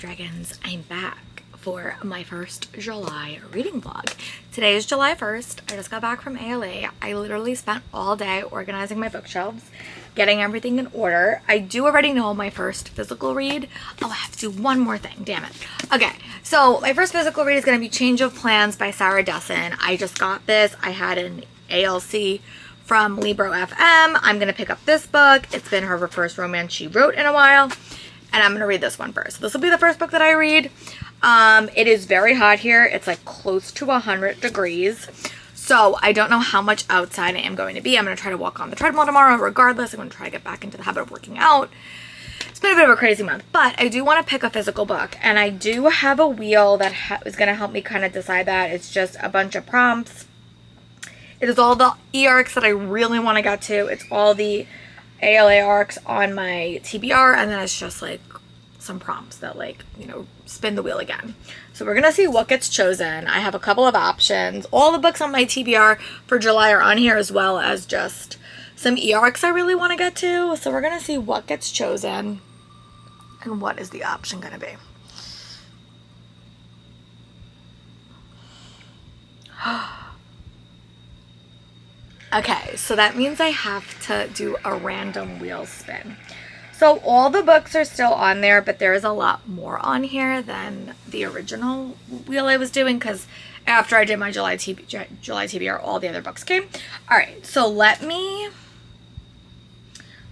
Dragons, I'm back for my first July reading vlog. Today is July 1st. I just got back from ALA. I literally spent all day organizing my bookshelves, getting everything in order. I do already know my first physical read. Oh, I have to do one more thing, damn it. Okay, so my first physical read is going to be Change of Plans by Sarah Dessen. I just got this. I had an ALC from Libro FM. I'm going to pick up this book. It's been her first romance she wrote in a while. And I'm going to read this one first. This will be the first book that I read. It is very hot here. It's like close to 100 degrees. So I don't know how much outside I am going to be. I'm going to try to walk on the treadmill tomorrow regardless. I'm going to try to get back into the habit of working out. It's been a bit of a crazy month. But I do want to pick a physical book. And I do have a wheel that is going to help me kind of decide that. It's just a bunch of prompts. It is all the e-arcs that I really want to get to. It's all the ALA arcs on my TBR, and then it's just like some prompts that, like, you know, spin the wheel again. So we're gonna see what gets chosen. I have a couple of options. All the books on my TBR for July are on here, as well as just some e-arcs I really want to get to. So we're gonna see what gets chosen and what is the option gonna be. Okay, so that means I have to do a random wheel spin. So all the books are still on there, but there is a lot more on here than the original wheel I was doing, because after I did my July TBR, all the other books came. All right, so let me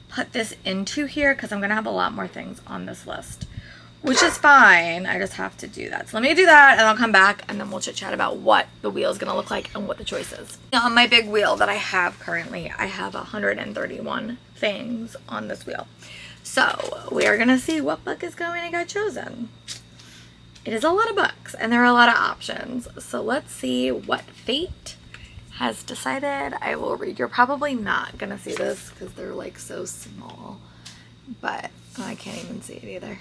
put this into here because I'm going to have a lot more things on this list, which is fine. I just have to do that. So let me do that, and I'll come back, and then we'll chit chat about what the wheel is going to look like and what the choice is. On my big wheel that I have currently, I have 131 things on this wheel. So we are going to see what book is going to get chosen. It is a lot of books, and there are a lot of options. So let's see what fate has decided. I will read. You're probably not going to see this because they're like so small, but I can't even see it either.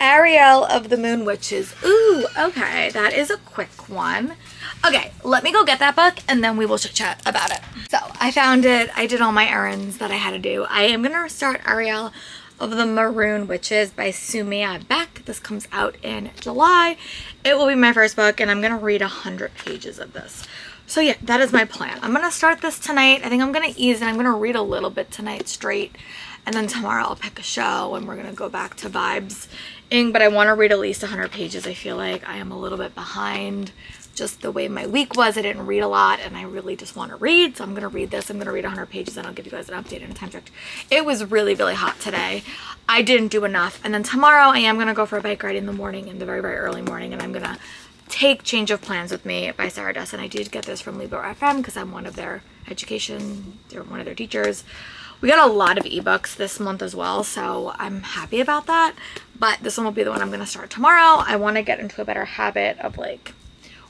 Ariel of the Moon Witches. Ooh, okay, that is a quick one. Okay, let me go get that book and then we will chit chat about it. So I found it. I did all my errands that I had to do. I am gonna start Ariel of the Maroon Witches by Sumia Beck. This comes out in July. It will be my first book, and I'm gonna read 100 pages of this. So yeah, that is my plan. I'm gonna start this tonight. I think I'm gonna ease it. I'm gonna read a little bit tonight straight, and then tomorrow I'll pick a show and we're gonna go back to vibes. But I want to read at least 100 pages. I feel like I am a little bit behind just the way my week was. I didn't read a lot, and I really just want to read. So I'm going to read this. I'm going to read 100 pages, and I'll give you guys an update and a time check. It was really, really hot today. I didn't do enough. And then tomorrow I am going to go for a bike ride in the morning, in the very, very early morning, and I'm going to take Change of Plans with me by Sarah Dessen. I did get this from Libro FM because I'm one of their they're one of their teachers. We got a lot of ebooks this month as well, so I'm happy about that. But this one will be the one I'm going to start tomorrow. I want to get into a better habit of like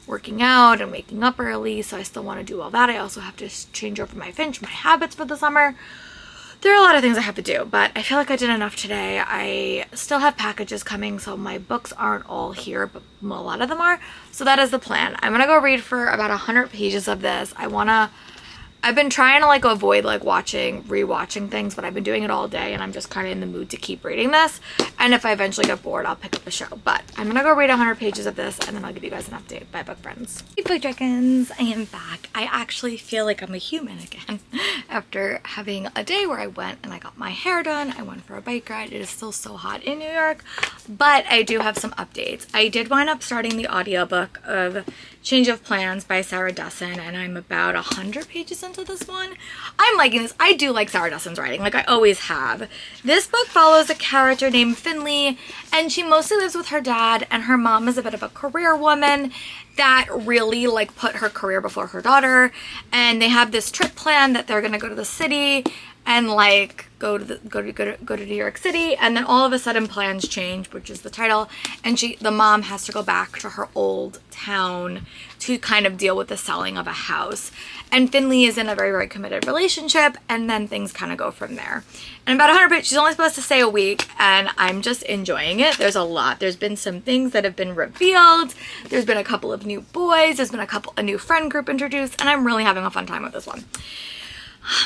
working out and waking up early, so I still want to do all that. I also have to change over my habits for the summer. There are a lot of things I have to do, but I feel like I did enough today. I still have packages coming, so my books aren't all here, but a lot of them are. So that is the plan. I'm going to go read for about 100 pages of this. I've been trying to like avoid like rewatching things, but I've been doing it all day, and I'm just kind of in the mood to keep reading this. And if I eventually get bored, I'll pick up a show. But I'm gonna go read 100 pages of this, and then I'll give you guys an update. Bye, book friends. Hey, book dragons, I am back. I actually feel like I'm a human again after having a day where I went and I got my hair done. I went for a bike ride. It is still so hot in New York, but I do have some updates. I did wind up starting the audiobook of Change of Plans by Sarah Dessen, and I'm about 100 pages into this one. I'm liking this. I do like Sarah Dessen's writing, like I always have. This book follows a character named Finley, and she mostly lives with her dad, and her mom is a bit of a career woman that really like put her career before her daughter, and they have this trip planned that they're gonna go to the city and like go to New York City, and then all of a sudden plans change, which is the title, and the mom has to go back to her old town to kind of deal with the selling of a house. And Finley is in a very, very committed relationship, and then things kind of go from there. And about 100 pages, she's only supposed to stay a week, and I'm just enjoying it. There's a lot. There's been some things that have been revealed. There's been a couple of new boys. There's been a new friend group introduced, and I'm really having a fun time with this one.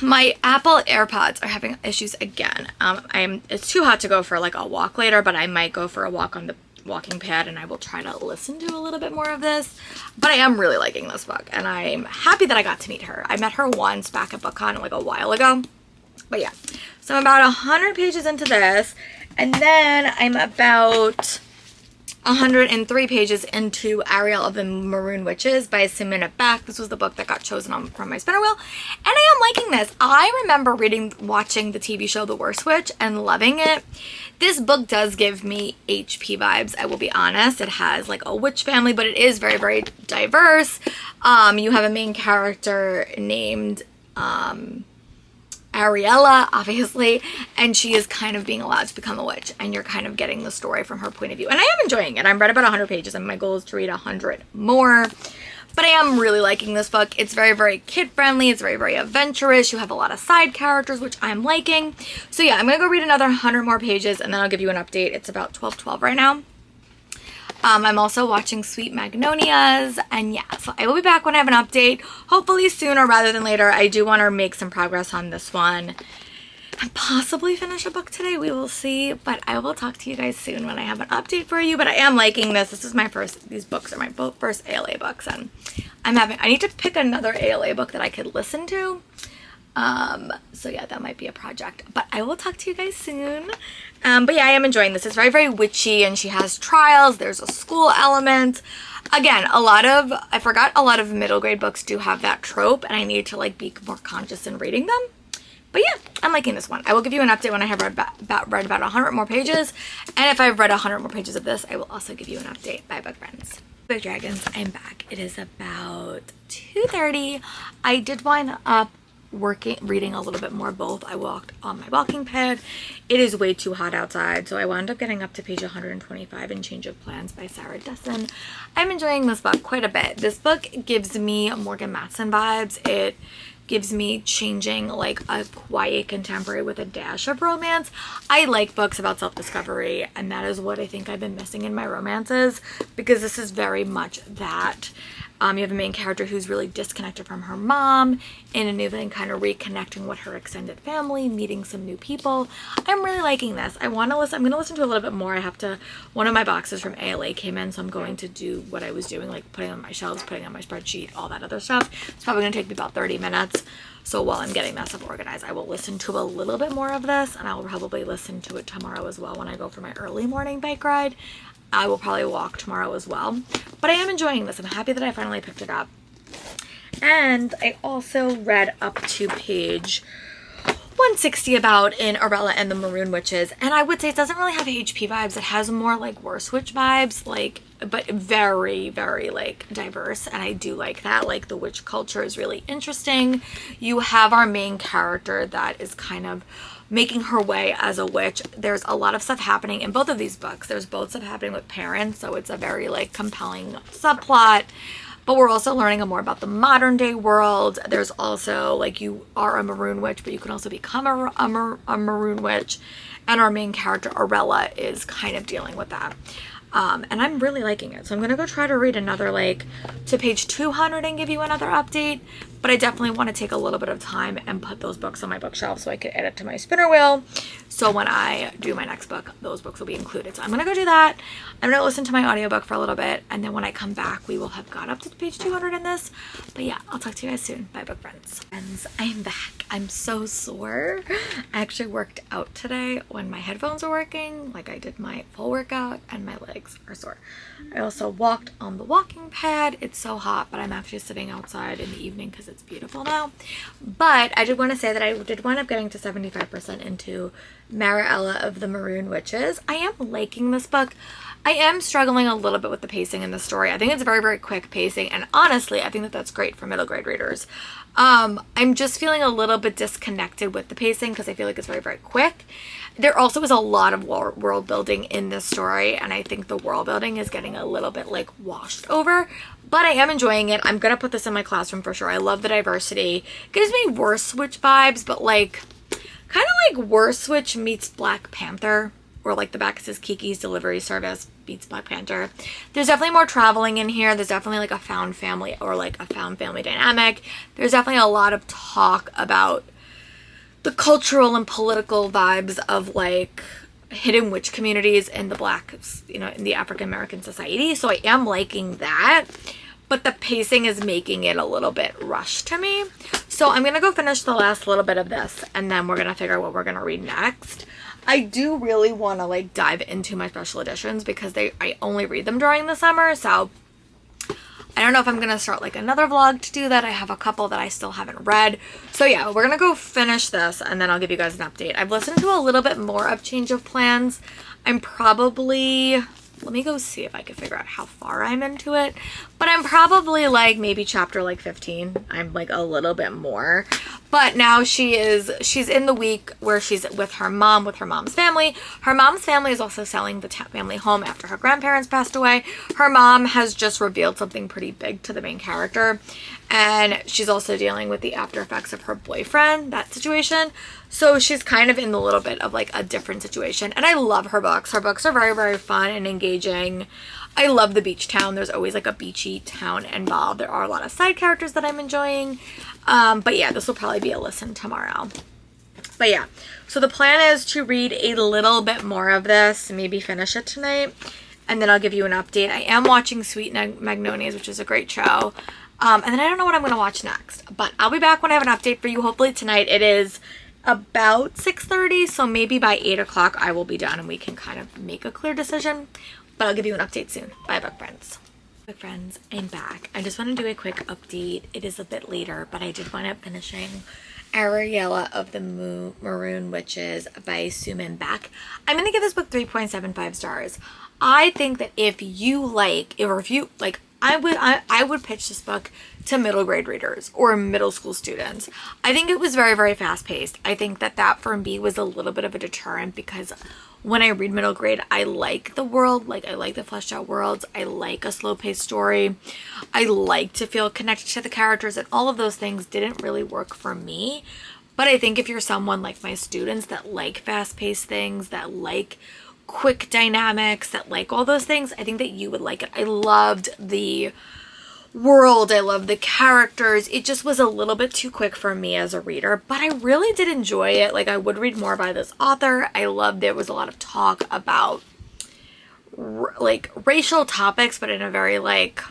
My Apple AirPods are having issues again. It's too hot to go for like a walk later, but I might go for a walk on the walking pad and I will try to listen to a little bit more of this. But I am really liking this book and I'm happy that I got to meet her. I met her once back at BookCon like a while ago. But yeah, so I'm about 100 pages into this, and then I'm about 103 pages into Ariel of the Maroon Witches by Simona Beck. This was the book that got chosen from my spinner wheel, and I am liking this. I remember watching the TV show The Worst Witch and loving it. This book does give me HP vibes, I will be honest. It has like a witch family, but it is very, very diverse. You have a main character named Ariella, obviously, and she is kind of being allowed to become a witch, and you're kind of getting the story from her point of view. And I am enjoying it. I've read about 100 pages, and my goal is to read 100 more. But I am really liking this book. It's very, very kid-friendly. It's very, very adventurous. You have a lot of side characters, which I'm liking. So yeah, I'm going to go read another 100 more pages, and then I'll give you an update. It's about 12:12 right now. I'm also watching Sweet Magnolias, and yeah, so I will be back when I have an update, hopefully sooner rather than later. I do want to make some progress on this one and possibly finish a book today. We will see, but I will talk to you guys soon when I have an update for you. But I am liking this. This is my first, these books are my first ALA books, and I need to pick another ALA book that I could listen to. So yeah, that might be a project, but I will talk to you guys soon. But yeah, I am enjoying this. It's very, very witchy, and she has trials. There's a school element. Again, I forgot a lot of middle grade books do have that trope, and I need to like be more conscious in reading them. But yeah, I'm liking this one. I will give you an update when I have read about 100 more pages. And if I've read 100 more pages of this, I will also give you an update. Bye, book friends. Book Dragons, I'm back. It is about 2:30. I did wind up reading a little bit more both. I walked on my walking pad. It is way too hot outside, so I wound up getting up to page 125 in Change of Plans by Sarah Dessen. I'm enjoying this book quite a bit. This book gives me Morgan Matson vibes. It gives me changing like a quiet contemporary with a dash of romance. I like books about self-discovery, and that is what I think I've been missing in my romances, because this is very much that. You have a main character who's really disconnected from her mom in a new thing, kind of reconnecting with her extended family, meeting some new people. I'm really liking this. I'm going to listen to a little bit more. One of my boxes from ALA came in, so I'm going to do what I was doing, like putting on my shelves, putting on my spreadsheet, all that other stuff. It's probably going to take me about 30 minutes. So while I'm getting that stuff organized, I will listen to a little bit more of this, and I will probably listen to it tomorrow as well when I go for my early morning bike ride. I will probably walk tomorrow as well. But I am enjoying this. I'm happy that I finally picked it up. And I also read up to page 160 about in Arella and the Maroon Witches. And I would say it doesn't really have HP vibes. It has more like Worst Witch vibes, but very, very like diverse. And I do like that. Like the witch culture is really interesting. You have our main character that is kind of making her way as a witch. There's a lot of stuff happening in both of these books. There's both stuff happening with parents, so it's a very like compelling subplot. But we're also learning more about the modern day world. There's also like you are a maroon witch, but you can also become a maroon witch. And our main character, Arella, is kind of dealing with that. And I'm really liking it. So I'm going to go try to read another to page 200 and give you another update. But I definitely want to take a little bit of time and put those books on my bookshelf so I can add it to my spinner wheel. So when I do my next book, those books will be included. So I'm going to go do that. I'm going to listen to my audiobook for a little bit. And then when I come back, we will have got up to page 200 in this. But yeah, I'll talk to you guys soon. Bye, book friends. Friends, I'm back. I'm so sore. I actually worked out today when my headphones are working. Like I did my full workout and my legs are sore. I also walked on the walking pad. It's so hot, but I'm actually sitting outside in the evening because it's beautiful now. But I did want to say that I did wind up getting to 75% into Mariella of the Maroon Witches. I am liking this book. I am struggling a little bit with the pacing in the story. I think it's very, very quick pacing, and honestly, I think that that's great for middle grade readers. I'm just feeling a little bit disconnected with the pacing because I feel like it's very, very quick. There also is a lot of world building in this story, and I think the world building is getting a little bit like washed over, but I am enjoying it. I'm gonna put this in my classroom for sure. I love the diversity. It gives me Worst Witch vibes, but like kind of like Worst Witch meets Black Panther, or like the back says Kiki's Delivery Service beats Black Panther. There's definitely more traveling in here. There's definitely like a found family or like a found family dynamic. There's definitely a lot of talk about the cultural and political vibes of like hidden witch communities in the Black, you know, in the African American society. So I am liking that, but the pacing is making it a little bit rushed to me. So I'm gonna go finish the last little bit of this, and then we're gonna figure out what we're gonna read next. I do really want to like dive into my special editions because I only read them during the summer, so I don't know if I'm gonna start like another vlog to do that. I have a couple that I still haven't read. So yeah, we're gonna go finish this and then I'll give you guys an update. I've listened to a little bit more of Change of Plans. I'm probably, let me go see if I can figure out how far I'm into it. But I'm probably like maybe chapter like 15. I'm like a little bit more. But now she's in the week where she's with her mom's family. Her mom's family is also selling the family home after her grandparents passed away. Her mom has just revealed something pretty big to the main character. And she's also dealing with the after effects of her boyfriend, that situation. So she's kind of in a little bit of like a different situation. And I love her books. Her books are very, very fun and engaging. I love the beach town. There's always like a beachy town involved. There are a lot of side characters that I'm enjoying. But yeah, this will probably be a listen tomorrow. But yeah, so the plan is to read a little bit more of this, maybe finish it tonight, and then I'll give you an update. I am watching Sweet Magnolias, which is a great show. And then I don't know what I'm going to watch next, but I'll be back when I have an update for you. Hopefully tonight. It is about 6:30, so maybe by 8 o'clock I will be done and we can kind of make a clear decision, but I'll give you an update soon. Bye, book friends. Book friends, I'm back. I just want to do a quick update. It is a bit later, but I did wind up finishing Ariella of the Maroon Witches by Sue Min Beck. I'm going to give this book 3.75 stars. I think that if you like, I would pitch this book to middle grade readers or middle school students. I think it was very, very fast paced. I think that for me was a little bit of a deterrent because when I read middle grade, I like the world, like I like the fleshed out worlds. I like a slow paced story. I like to feel connected to the characters, and all of those things didn't really work for me. But I think if you're someone like my students that like fast paced things, that like quick dynamics, that like all those things, I think that you would like it. I loved the world. I loved the characters. It just was a little bit too quick for me as a reader, but I really did enjoy it. Like, I would read more by this author. I loved there was a lot of talk about like racial topics, but in a very like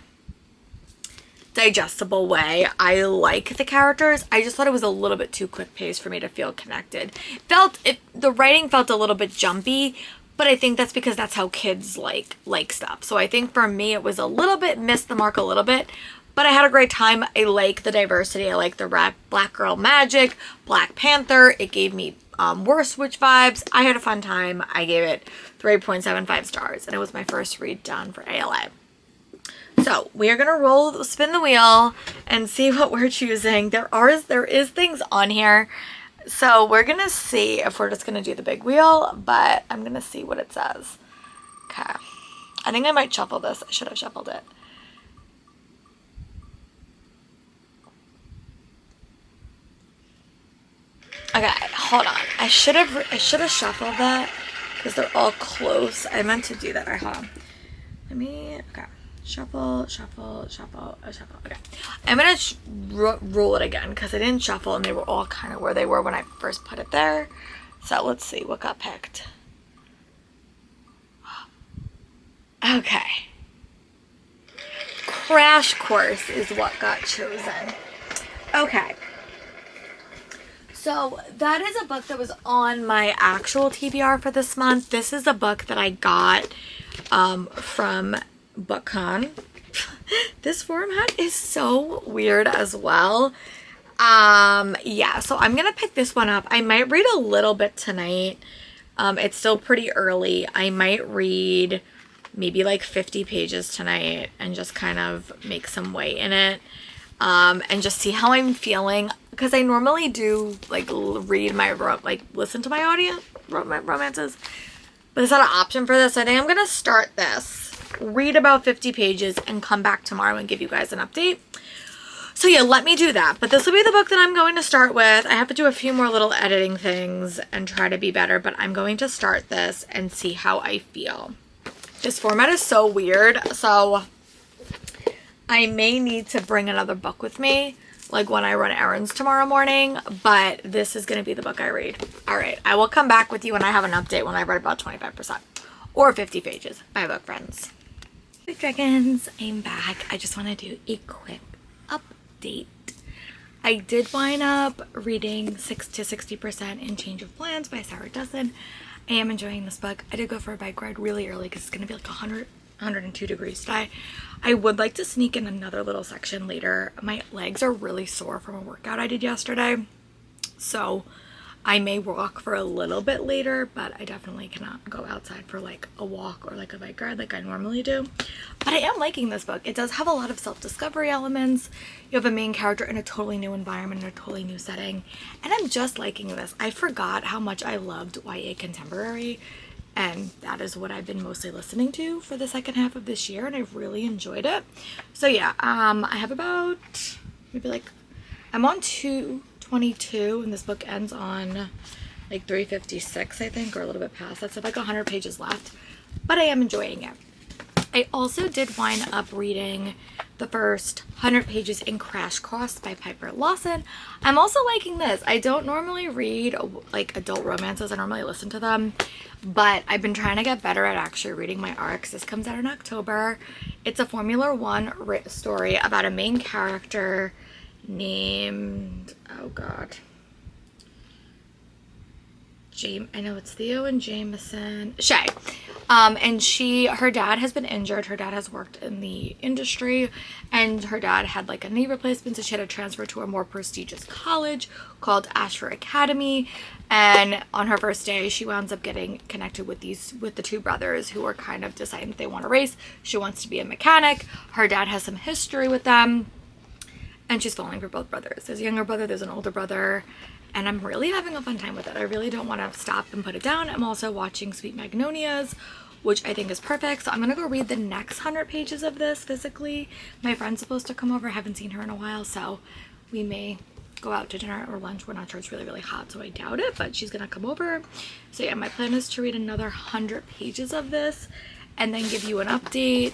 digestible way. I like the characters. I just thought it was a little bit too quick paced for me to feel connected. The writing felt a little bit jumpy, but I think that's because that's how kids like stuff. So I think for me, it was a little bit, missed the mark a little bit, but I had a great time. I like the diversity. I like the Black Girl Magic, Black Panther. It gave me Worst Witch vibes. I had a fun time. I gave it 3.75 stars, and it was my first read done for ALA. So we are going to spin the wheel and see what we're choosing. There is things on here. So we're going to see if we're just going to do the big wheel, but I'm going to see what it says. Okay. I think I might shuffle this. I should have shuffled it. Okay, hold on. I should have shuffled that because they're all close. I meant to do that. Hold on. Okay. Shuffle, shuffle, shuffle, shuffle. Okay. I'm going to roll it again because I didn't shuffle and they were all kind of where they were when I first put it there. So let's see what got picked. Okay. Crash Course is what got chosen. Okay. So that is a book that was on my actual TBR for this month. This is a book that I got from BookCon. This format is so weird as well. Yeah, so I'm gonna pick this one up. I might read a little bit tonight. It's still pretty early. I might read maybe like 50 pages tonight and just kind of make some way in it, and just see how I'm feeling, because I normally do like read my listen to my audio romances, but there's not an option for this. I think I'm gonna start this, read about 50 pages, and come back tomorrow and give you guys an update. So yeah, let me do that. But this will be the book that I'm going to start with. I have to do a few more little editing things and try to be better, but I'm going to start this and see how I feel. This format is so weird, so I may need to bring another book with me like when I run errands tomorrow morning, but this is going to be the book I read. All right, I will come back with you when I have an update when I've read about 25% or 50 pages. Bye, book friends. Hey dragons, I'm back. I just want to do a quick update. I did wind up reading 6 to 60% in Change of Plans by Sarah Dessen. I am enjoying this book. I did go for a bike ride really early because it's going to be like 102 degrees today. I would like to sneak in another little section later. My legs are really sore from a workout I did yesterday, so I may walk for a little bit later, but I definitely cannot go outside for like a walk or like a bike ride like I normally do. But I am liking this book. It does have a lot of self-discovery elements. You have a main character in a totally new environment, in a totally new setting, and I'm just liking this. I forgot how much I loved YA contemporary, and that is what I've been mostly listening to for the second half of this year, and I've really enjoyed it. So yeah, I have about maybe like, I'm on 222 and this book ends on like 356, I think, or a little bit past. That's like 100 pages left, but I am enjoying it. I also did wind up reading the first 100 pages in Crash Course by Piper Lawson. I'm also liking this. I don't normally read like adult romances. I normally listen to them, but I've been trying to get better at actually reading my arcs. This comes out in October. It's a Formula One story about a main character named, oh god, I know it's Theo and Jameson, Shay. And her dad has been injured. Her dad has worked in the industry, and her dad had like a knee replacement, so she had to transfer to a more prestigious college called Ashford Academy. And on her first day, she winds up getting connected with the two brothers who are kind of deciding that they want to race. She wants to be a mechanic. Her dad has some history with them, and she's falling for both brothers. There's a younger brother, there's an older brother, and I'm really having a fun time with it. I really don't want to stop and put it down. I'm also watching Sweet Magnolias, which I think is perfect. So I'm going to go read the next 100 pages of this physically. My friend's supposed to come over. I haven't seen her in a while, so we may go out to dinner or lunch. We're not sure. It's really, really hot, so I doubt it, but she's going to come over. So yeah, my plan is to read another 100 pages of this and then give you an update.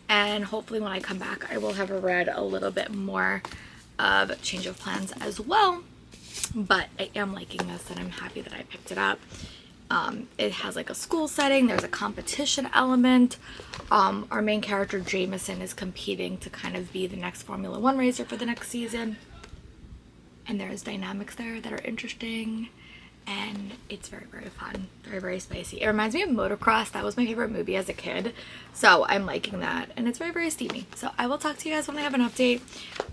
And hopefully when I come back, I will have read a little bit more of Change of Plans as well. But I am liking this, and I'm happy that I picked it up. It has like a school setting. There's a competition element. Our main character, Jameson, is competing to kind of be the next Formula One racer for the next season. And there's dynamics there that are interesting. And it's very, very fun. Very, very spicy. It reminds me of Motocross. That was my favorite movie as a kid. So I'm liking that. And it's very, very steamy. So I will talk to you guys when I have an update.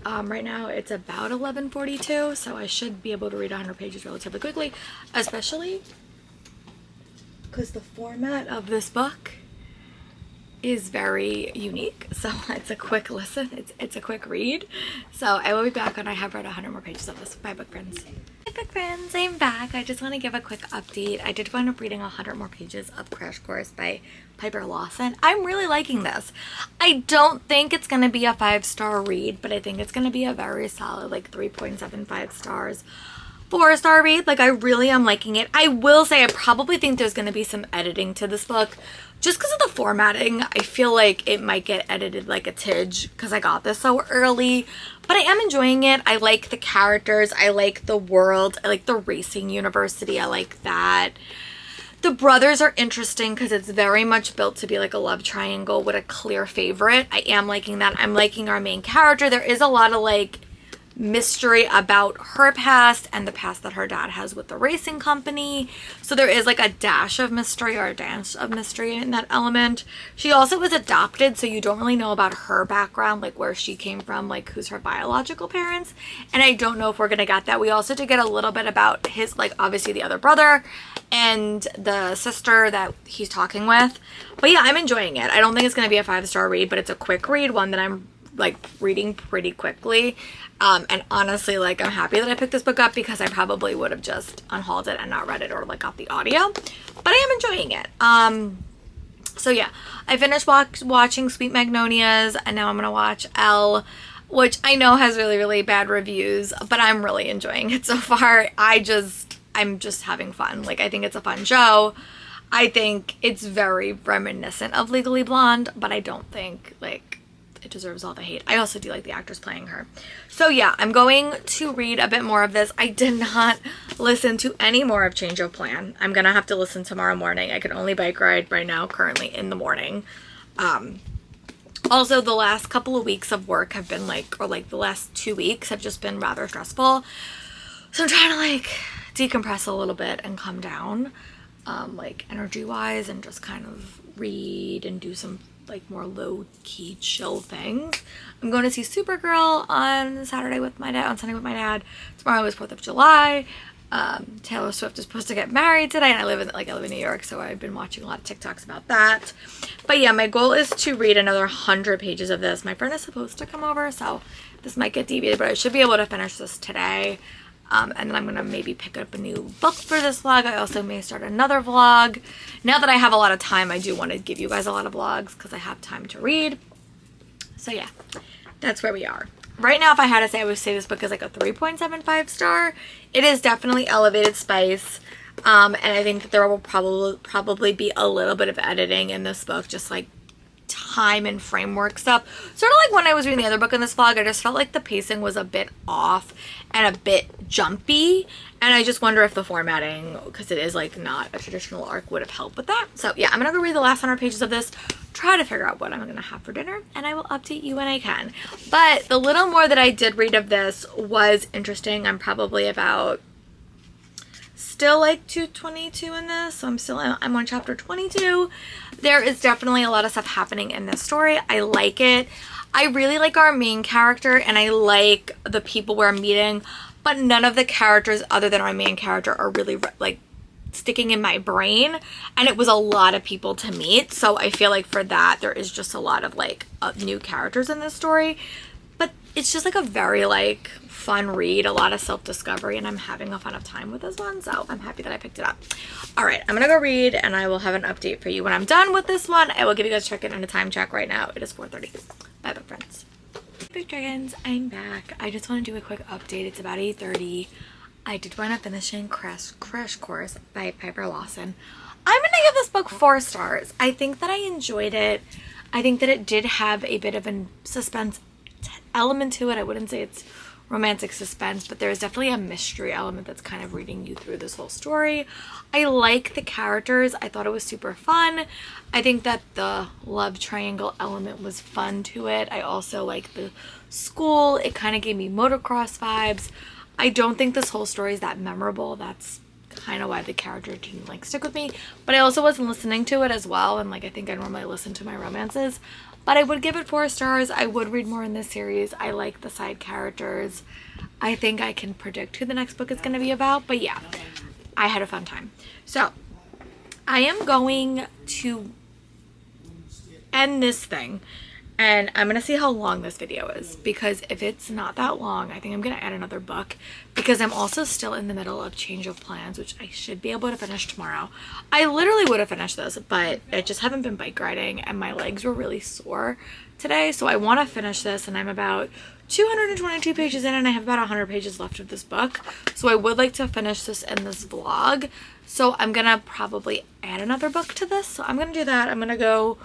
Right now it's about 11:42. So I should be able to read 100 pages relatively quickly. Especially because the format of this book is very unique. So it's a quick listen. It's a quick read. So I will be back when I have read 100 more pages of this. Bye, book friends. Hi book friends, I'm back. I just want to give a quick update. I did wind up reading 100 more pages of Crash Course by Piper Lawson. I'm really liking this. I don't think it's going to be a 5-star read, but I think it's going to be a very solid like 3.75 stars. 4-star read. Like, I really am liking it. I will say I probably think there's going to be some editing to this book just because of the formatting. I feel like it might get edited like a tidge because I got this so early, but I am enjoying it. I like the characters. I like the world. I like the racing university. I like that. The brothers are interesting because it's very much built to be like a love triangle with a clear favorite. I am liking that. I'm liking our main character. There is a lot of like mystery about her past and the past that her dad has with the racing company. So there is like a dash of mystery or a dash of mystery in that element. She also was adopted, so you don't really know about her background, like where she came from, like who's her biological parents. And I don't know if we're gonna get that. We also did get a little bit about his, like obviously the other brother and the sister that he's talking with. But yeah, I'm enjoying it. I don't think it's gonna be a 5-star read, but it's a quick read, one that I'm like reading pretty quickly. And honestly, like, I'm happy that I picked this book up because I probably would have just unhauled it and not read it or like got the audio, but I am enjoying it. So yeah, I finished watching Sweet Magnolias, and now I'm gonna watch Elle, which I know has really, really bad reviews, but I'm really enjoying it so far. I'm just having fun. Like, I think it's a fun show. I think it's very reminiscent of Legally Blonde, but I don't think like it deserves all the hate. I also do like the actress playing her. So yeah, I'm going to read a bit more of this. I did not listen to any more of Change of Plan. I'm gonna have to listen tomorrow morning. I can only bike ride right now currently in the morning. Also, the last couple of weeks of work have been like, or like the last 2 weeks have just been rather stressful. So I'm trying to like decompress a little bit and come down, like energy wise, and just kind of read and do some like more low-key chill things. I'm going to see Supergirl on Saturday with my dad, on Sunday with my dad. Tomorrow is 4th of July. Taylor Swift is supposed to get married today, and I live in New York, so I've been watching a lot of TikToks about that. But yeah, my goal is to read another 100 pages of this. My friend is supposed to come over, so this might get deviated, but I should be able to finish this today. And then I'm gonna maybe pick up a new book for this vlog. I also may start another vlog. Now that I have a lot of time, I do want to give you guys a lot of vlogs because I have time to read. So yeah, that's where we are. Right now, if I had to say, I would say this book is like a 3.75 star. It is definitely elevated spice. And I think that there will probably be a little bit of editing in this book, just like time and framework stuff. Sort of like when I was reading the other book in this vlog, I just felt like the pacing was a bit off and a bit jumpy. And I just wonder if the formatting, because it is like not a traditional arc, would have helped with that. So yeah, I'm gonna go read the last 100 pages of this, try to figure out what I'm gonna have for dinner, and I will update you when I can. But the little more that I did read of this was interesting. I'm probably about still like 222 in this, so I'm on chapter 22. There is definitely a lot of stuff happening in this story. I like it. I really like our main character, and I like the people we're meeting, but none of the characters other than our main character are really like sticking in my brain, and it was a lot of people to meet, so I feel like for that there is just a lot of like new characters in this story. But it's just like a very like fun read, a lot of self-discovery, and I'm having a fun of time with this one, so I'm happy that I picked it up. All right, I'm gonna go read, and I will have an update for you when I'm done with this one. I will give you guys a check-in and a time check right now. It is 4:30. Bye, bye, friends. Big Dragons, I'm back. I just want to do a quick update. It's about 8:30. I did wind up finishing Crash Course by Piper Lawson. I'm gonna give this book 4 stars. I think that I enjoyed it. I think that it did have a bit of a suspense element to it. I wouldn't say it's romantic suspense, but there's definitely a mystery element that's kind of reading you through this whole story. I like the characters. I thought it was super fun. I think that the love triangle element was fun to it. I also like the school. It kind of gave me motocross vibes. I don't think this whole story is that memorable. That's kind of why the character didn't like stick with me, but I also wasn't listening to it as well, and like I think I normally listen to my romances. But I would give it 4 stars. I would read more in this series. I like the side characters. I think I can predict who the next book is going to be about. But yeah, I had a fun time. So I am going to end this thing, and I'm going to see how long this video is, because if it's not that long, I think I'm going to add another book, because I'm also still in the middle of Change of Plans, which I should be able to finish tomorrow. I literally would have finished this, but I just haven't been bike riding, and my legs were really sore today, so I want to finish this, and I'm about 222 pages in, and I have about 100 pages left of this book, so I would like to finish this in this vlog. So I'm going to probably add another book to this, so I'm going to do that. I'm going to go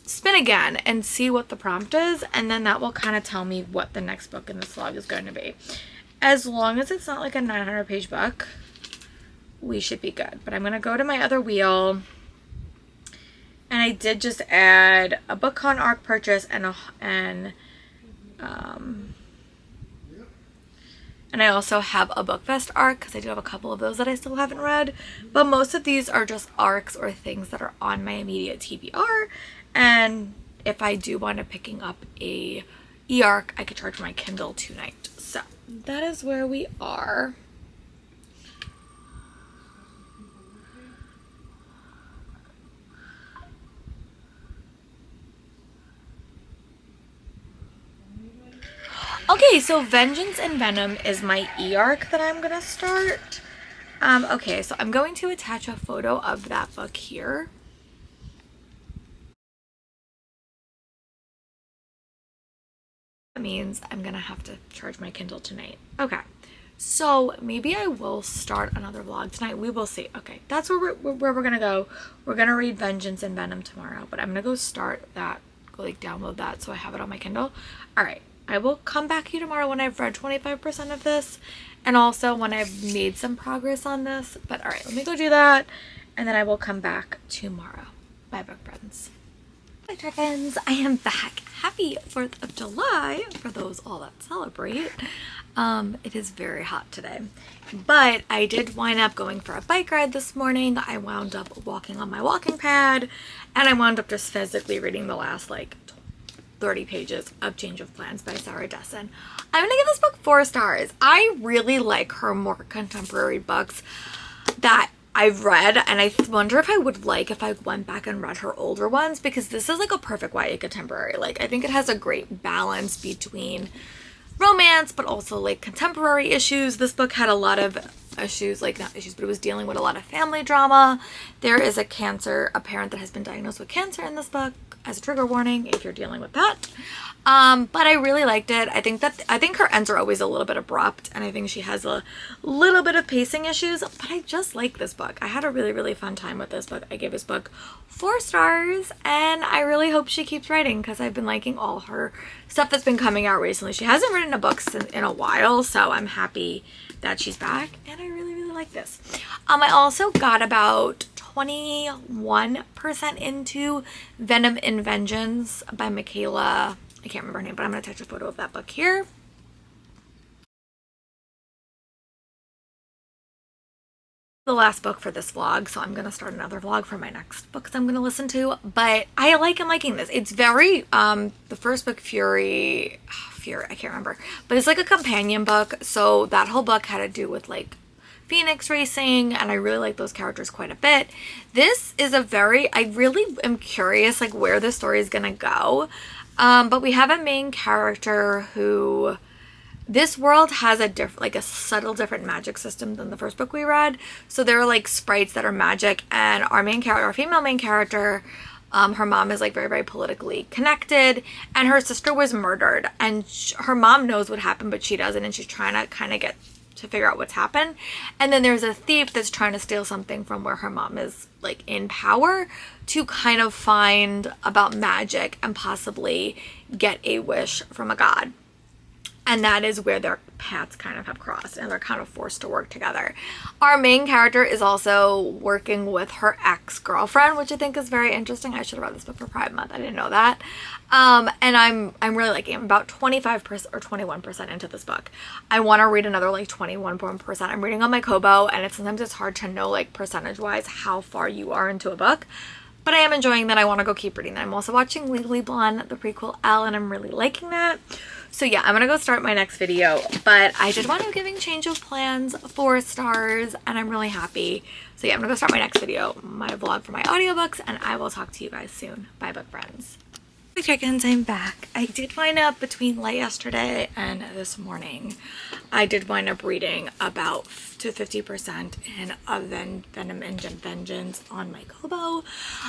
spin again and see what the prompt is, and then that will kind of tell me what the next book in this vlog is going to be. As long as it's not like a 900 page book, we should be good. But I'm going to go to my other wheel, and I did just add a BookCon arc purchase and I also have a BookFest arc, because I do have a couple of those that I still haven't read, but most of these are just arcs or things that are on my immediate TBR. And if I do wind up picking up a e-arc, I could charge my Kindle tonight. So that is where we are. Okay, so Vengeance and Venom is my e-arc that I'm gonna start. Okay, so I'm going to attach a photo of that book here. That means I'm gonna have to charge my Kindle tonight. Okay, so maybe I will start another vlog tonight. We will see. Okay, that's where we're gonna go. We're gonna read Vengeance and Venom tomorrow, but I'm gonna go start that like download that so I have it on my Kindle. All right, I will come back to you tomorrow when I've read 25% of this and also when I've made some progress on this. But all right, let me go do that and then I will come back tomorrow. Bye, book friends. Hi, check-ins. I am back. Happy 4th of July for those all that celebrate. It is very hot today, but I did wind up going for a bike ride this morning. I wound up walking on my walking pad and I wound up just physically reading the last like 30 pages of Change of Plans by Sarah Dessen. I'm gonna give this book 4 stars. I really like her more contemporary books that I've read, and I wonder if I would like if I went back and read her older ones, because this is like a perfect YA contemporary. Like, I think it has a great balance between romance but also like contemporary issues. This book had a lot of issues, like not issues, but it was dealing with a lot of family drama. There is a parent that has been diagnosed with cancer in this book, as a trigger warning if you're dealing with that. But I really liked it. I think her ends are always a little bit abrupt, and I think she has a little bit of pacing issues, but I just like this book. I had a really, really fun time with this book. I gave this book 4 stars, and I really hope she keeps writing because I've been liking all her stuff that's been coming out recently. She hasn't written a book in a while, so I'm happy that she's back, and I really, really like this. I also got about 21% into Venom in Vengeance by Michaela. I can't remember her name, but I'm going to attach a photo of that book here. The last book for this vlog, so I'm going to start another vlog for my next books I'm going to listen to, but I am liking this. It's very, the first book, Fury, I can't remember, but it's like a companion book, so that whole book had to do with like Phoenix racing, and I really like those characters quite a bit. This is I really am curious like where the story is gonna go, but we have a main character who, this world has a subtle different magic system than the first book we read. So there are like sprites that are magic, and our female main character, her mom is like very, very politically connected, and her sister was murdered, and her mom knows what happened but she doesn't, and she's trying to kind of get to figure out what's happened. And then there's a thief that's trying to steal something from where her mom is like in power, to kind of find about magic and possibly get a wish from a god. And that is where their paths kind of have crossed, and they're kind of forced to work together. Our main character is also working with her ex-girlfriend, which I think is very interesting. I should have read this book for Pride Month. I didn't know that. And I'm really liking it. I'm about 25% or 21% into this book. I want to read another like 21%. I'm reading on my Kobo, and sometimes it's hard to know like percentage-wise how far you are into a book. But I am enjoying that. I want to go keep reading that. I'm also watching Legally Blonde, the prequel Elle, and I'm really liking that. So yeah, I'm gonna go start my next video, but I did want to giving Change of Plans 4 stars, and I'm really happy. So yeah, I'm gonna go start my next video, my vlog for my audiobooks, and I will talk to you guys soon. Bye, book friends. Hey chickens, I'm back. I did wind up between yesterday and this morning. I did wind up reading about to 50% in Venom and Vengeance on my Kobo.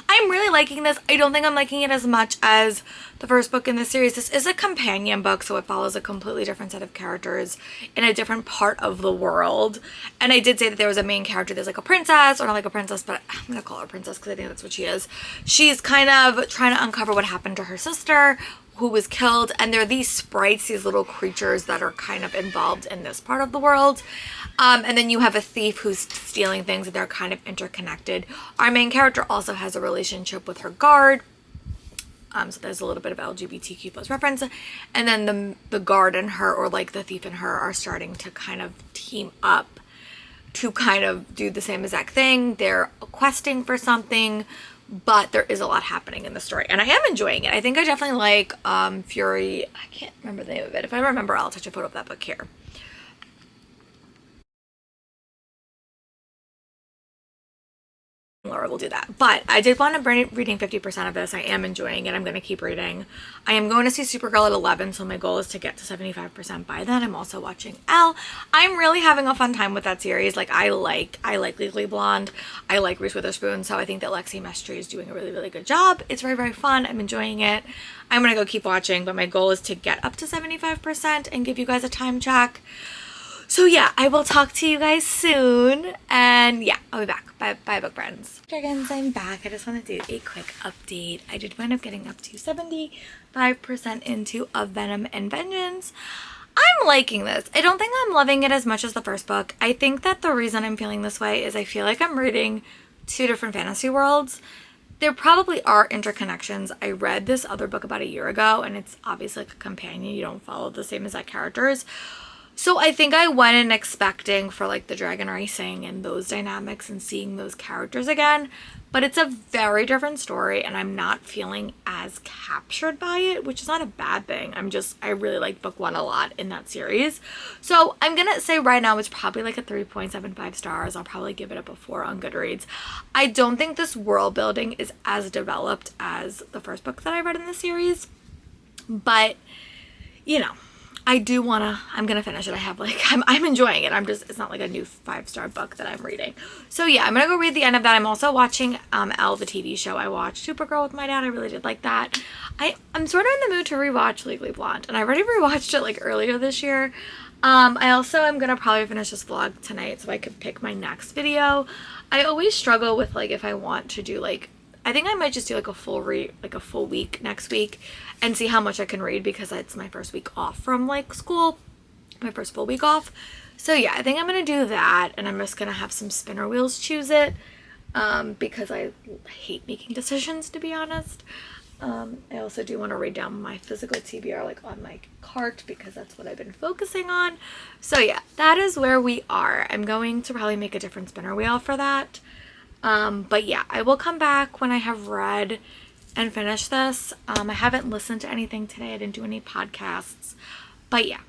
I'm really liking this. I don't think I'm liking it as much as the first book in the series. This is a companion book, so it follows a completely different set of characters in a different part of the world. And I did say that there was a main character. There's like a princess, or not like a princess, but I'm gonna call her a princess because I think that's what she is. She's kind of trying to uncover what happened to her sister, who was killed, and there are these sprites, these little creatures that are kind of involved in this part of the world. And then you have a thief who's stealing things, and they're kind of interconnected. Our main character also has a relationship with her guard. So there's a little bit of LGBTQ plus reference. And then the guard and her, or like the thief and her, are starting to kind of team up to kind of do the same exact thing. They're questing for something, but there is a lot happening in the story, and I am enjoying it. I think I definitely like Fury. I can't remember the name of it. If I remember, I'll touch a photo of that book here. Laura will do that. But I did want to bring reading 50% of this. I am enjoying it. I'm going to keep reading. I am going to see Supergirl at 11, so my goal is to get to 75% by then. I'm also watching Elle. I'm really having a fun time with that series. Like, I like Legally Blonde. I like Reese Witherspoon, so I think that Lexi Mestri is doing a really, really good job. It's very, very fun. I'm enjoying it. I'm going to go keep watching, but my goal is to get up to 75% and give you guys a time check. So yeah, I will talk to you guys soon, and yeah, I'll be back. bye book friends. Dragons, I'm back. I just want to do a quick update. I did wind up getting up to 75% into A Venom and Vengeance. I'm liking this. I don't think I'm loving it as much as the first book. I think that the reason I'm feeling this way is I feel like I'm reading two different fantasy worlds. There probably are interconnections. I read this other book about a year ago, and it's obviously like a companion. You don't follow the same exact characters. So I think I went in expecting for like the dragon racing and those dynamics and seeing those characters again. But it's a very different story, and I'm not feeling as captured by it, which is not a bad thing. I really like book one a lot in that series. So I'm going to say right now it's probably like a 3.75 stars. I'll probably give it up a 4 on Goodreads. I don't think this world building is as developed as the first book that I read in the series. But, you know, I'm gonna finish it. I'm enjoying it. It's not like a new 5-star book that I'm reading. So yeah, I'm gonna go read the end of that. I'm also watching Elle, the TV show. I watched Supergirl with my dad. I really did like that. I'm sort of in the mood to rewatch Legally Blonde, and I already rewatched it like earlier this year. I also am gonna probably finish this vlog tonight so I could pick my next video. I always struggle with like if I want to do like, I think I might just do like a full week next week and see how much I can read, because it's my first week off from like school, my first full week off. So yeah, I think I'm gonna do that, and I'm just gonna have some spinner wheels choose it, because I hate making decisions, to be honest. I also do want to read down my physical TBR like on my cart, because that's what I've been focusing on. So yeah, that is where we are. I'm going to probably make a different spinner wheel for that. But yeah, I will come back when I have read and finished this. I haven't listened to anything today. I didn't do any podcasts. But yeah,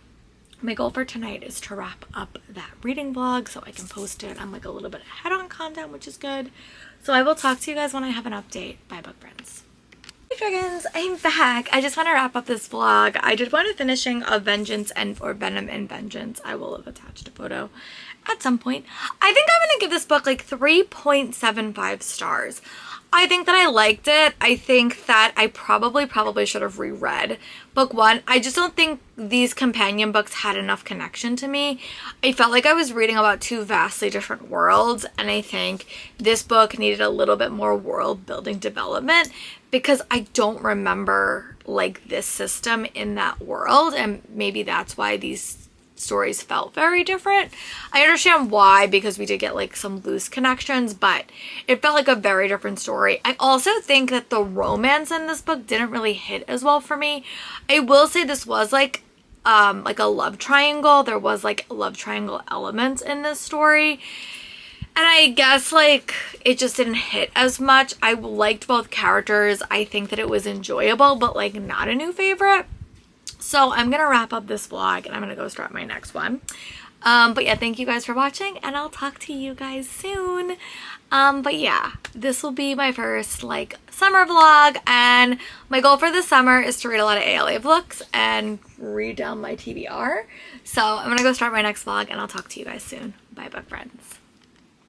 my goal for tonight is to wrap up that reading vlog so I can post it. I'm like a little bit ahead on content, which is good. So I will talk to you guys when I have an update. Bye, book friends. Hey dragons, I'm back. I just want to wrap up this vlog. I did want to finishing A Vengeance or Venom and Vengeance. I will have attached a photo at some point. I think I'm going to give this book like 3.75 stars. I think that I liked it. I think that I probably should have reread book one. I just don't think these companion books had enough connection to me. I felt like I was reading about two vastly different worlds, and I think this book needed a little bit more world building development, because I don't remember like this system in that world, and maybe that's why these stories felt very different. I understand why, because we did get like some loose connections, but it felt like a very different story. I also think that the romance in this book didn't really hit as well for me. I will say this was like a love triangle. There was like love triangle elements in this story, and I guess like it just didn't hit as much. I liked both characters. I think that it was enjoyable, but like not a new favorite. So I'm going to wrap up this vlog, and I'm going to go start my next one. But yeah, thank you guys for watching, and I'll talk to you guys soon. But yeah, this will be my first like summer vlog, and my goal for this summer is to read a lot of ALA books and read down my TBR. So I'm going to go start my next vlog, and I'll talk to you guys soon. Bye, book friends.